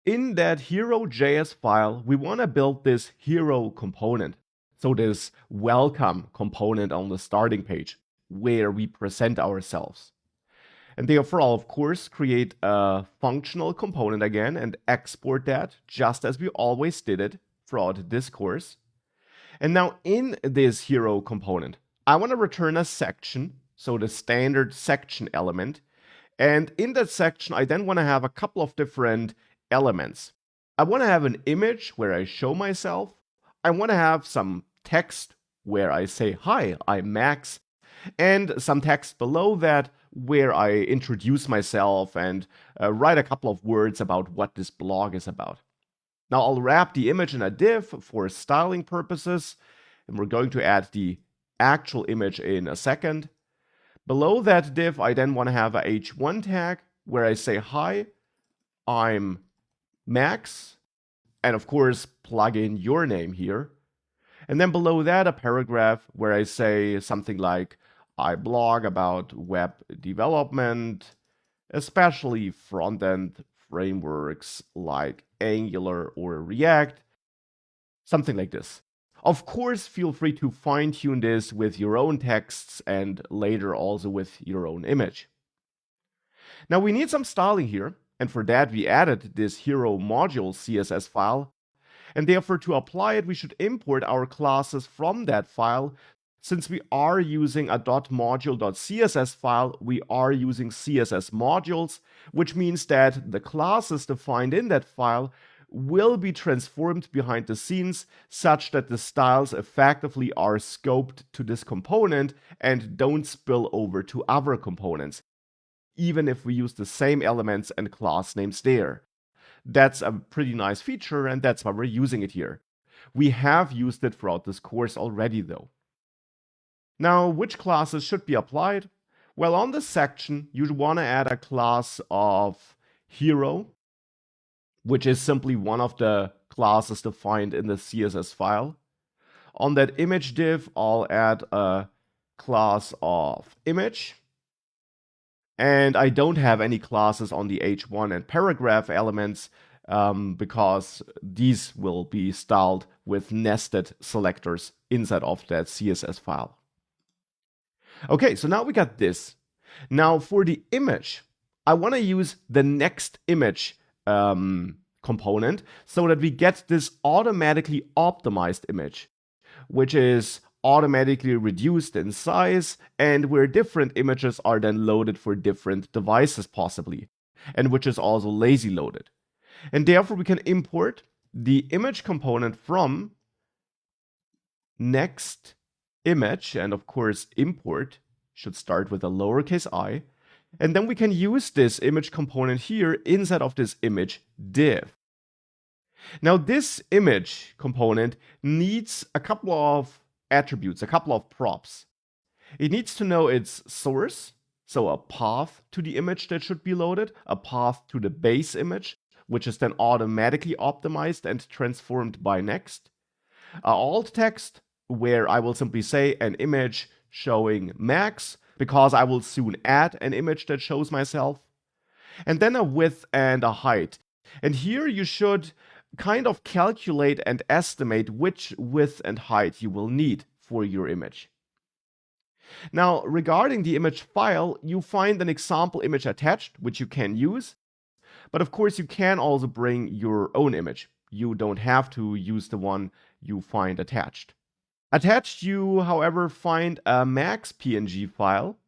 In that hero.js file, we want to build this hero component. So this welcome component on the starting page where we present ourselves. And therefore, I'll of course create a functional component again and export that just as we always did it throughout this course. And now in this hero component, I want to return a section, so the standard section element. And in that section, I then want to have a couple of different elements. I want to have an image where I show myself. I want to have some text where I say, hi, I'm Max, and some text below that where I introduce myself and write a couple of words about what this blog is about. Now I'll wrap the image in a div for styling purposes, and we're going to add the actual image in a second. Below that div, I then want to have a h1 tag where I say, hi, I'm Max, and of course, plug in your name here. And then below that, a paragraph where I say something like, I blog about web development, especially front-end frameworks like Angular or React, something like this. Of course, feel free to fine-tune this with your own texts and later also with your own image. Now we need some styling here, and for that we added this hero module CSS file, and therefore to apply it we should import our classes from that file. Since we are using a .module.css file, we are using CSS modules, which means that the classes defined in that file will be transformed behind the scenes such that the styles effectively are scoped to this component and don't spill over to other components, even if we use the same elements and class names there. That's a pretty nice feature, and that's why we're using it here. We have used it throughout this course already, though. Now, which classes should be applied? Well, on this section, you'd want to add a class of hero, which is simply one of the classes defined in the CSS file. On that image div, I'll add a class of image. And I don't have any classes on the h1 and paragraph elements because these will be styled with nested selectors inside of that CSS file. Okay, so now we got this. Now for the image, I want to use the next image component so that we get this automatically optimized image, which is automatically reduced in size and where different images are then loaded for different devices possibly, and which is also lazy loaded. And therefore we can import the image component from next image, and of course import should start with a lowercase I, and then we can use this image component here inside of this image div. Now this image component needs a couple of attributes, a couple of props. It needs to know its source, so a path to the image that should be loaded, a path to the base image, which is then automatically optimized and transformed by next, a alt text, where I will simply say an image showing Max, because I will soon add an image that shows myself, and then a width and a height. And here you should kind of calculate and estimate which width and height you will need for your image. Now, regarding the image file, you find an example image attached, which you can use. But of course, you can also bring your own image. You don't have to use the one you find attached. Attached, you, however, find a Max PNG file,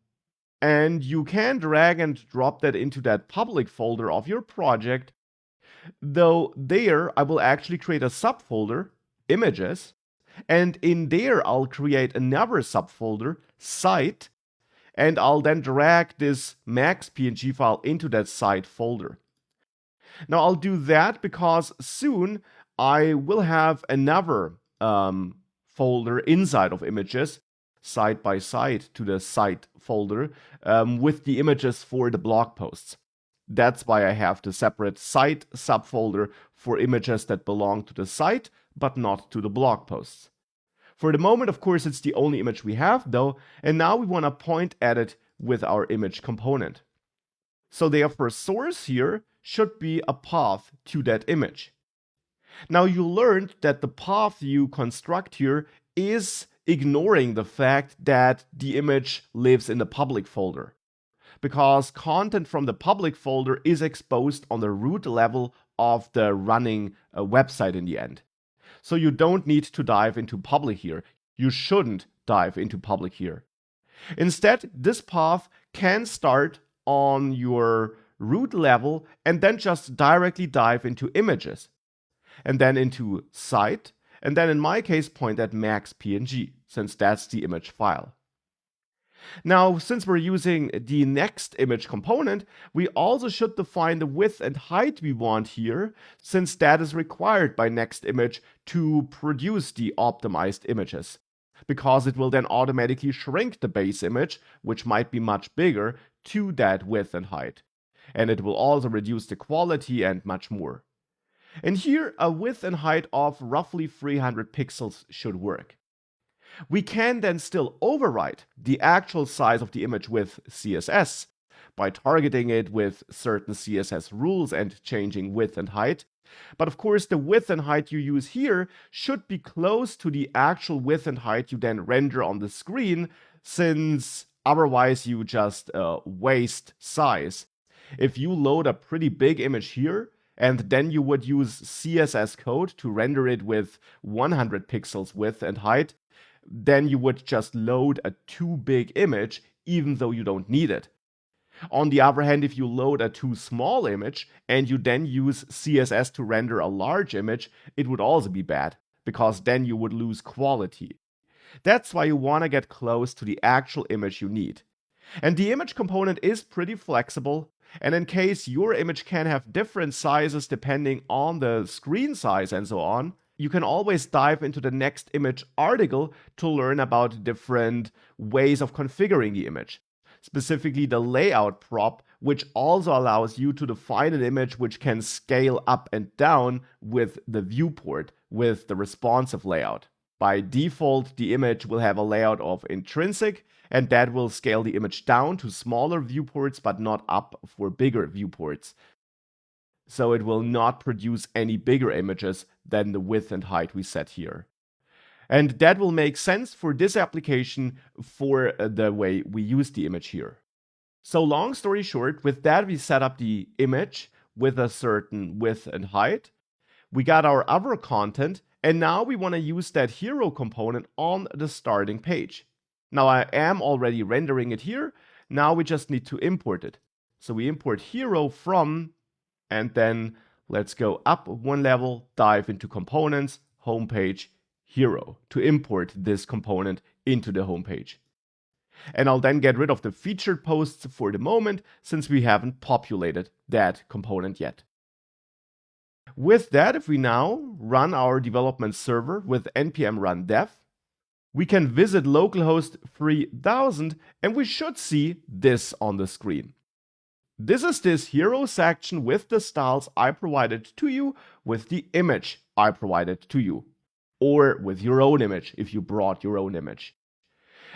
and you can drag and drop that into that public folder of your project. Though there, I will actually create a subfolder, images, and in there, I'll create another subfolder, site, and I'll then drag this Max PNG file into that site folder. Now, I'll do that because soon I will have another folder inside of images, side by side to the site folder, with the images for the blog posts. That's why I have the separate site subfolder for images that belong to the site, but not to the blog posts. For the moment, of course, it's the only image we have, though, and now we want to point at it with our image component. So therefore, source here should be a path to that image. Now you learned that the path you construct here is ignoring the fact that the image lives in the public folder, because content from the public folder is exposed on the root level of the running website in the end. So you don't need to dive into public here. You shouldn't dive into public here. Instead, this path can start on your root level and then just directly dive into images, and then into site, and then in my case point at max.png, since that's the image file. Now, since we're using the next image component, we also should define the width and height we want here, since that is required by next image to produce the optimized images, because it will then automatically shrink the base image, which might be much bigger, to that width and height. And it will also reduce the quality and much more. And here, a width and height of roughly 300 pixels should work. We can then still override the actual size of the image with CSS by targeting it with certain CSS rules and changing width and height. But of course, the width and height you use here should be close to the actual width and height you then render on the screen, since otherwise you just waste size. If you load a pretty big image here, and then you would use CSS code to render it with 100 pixels width and height, then you would just load a too big image, even though you don't need it. On the other hand, if you load a too small image and you then use CSS to render a large image, it would also be bad, because then you would lose quality. That's why you want to get close to the actual image you need. And the image component is pretty flexible, and in case your image can have different sizes depending on the screen size and so on, you can always dive into the next image article to learn about different ways of configuring the image. Specifically the layout prop, which also allows you to define an image which can scale up and down with the viewport, with the responsive layout. By default, the image will have a layout of intrinsic, and that will scale the image down to smaller viewports, but not up for bigger viewports. So it will not produce any bigger images than the width and height we set here. And that will make sense for this application for the way we use the image here. So long story short, with that we set up the image with a certain width and height. We got our other content, and now we want to use that hero component on the starting page. Now I am already rendering it here. Now we just need to import it. So we import hero from, and then let's go up one level, dive into components, homepage, hero, to import this component into the homepage. And I'll then get rid of the featured posts for the moment, since we haven't populated that component yet. With that, if we now run our development server with npm run dev, we can visit localhost 3000 and we should see this on the screen. This is this hero section with the styles I provided to you, with the image I provided to you, or with your own image if you brought your own image.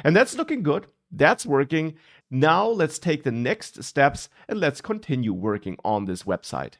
And that's looking good, that's working. Now let's take the next steps and let's continue working on this website.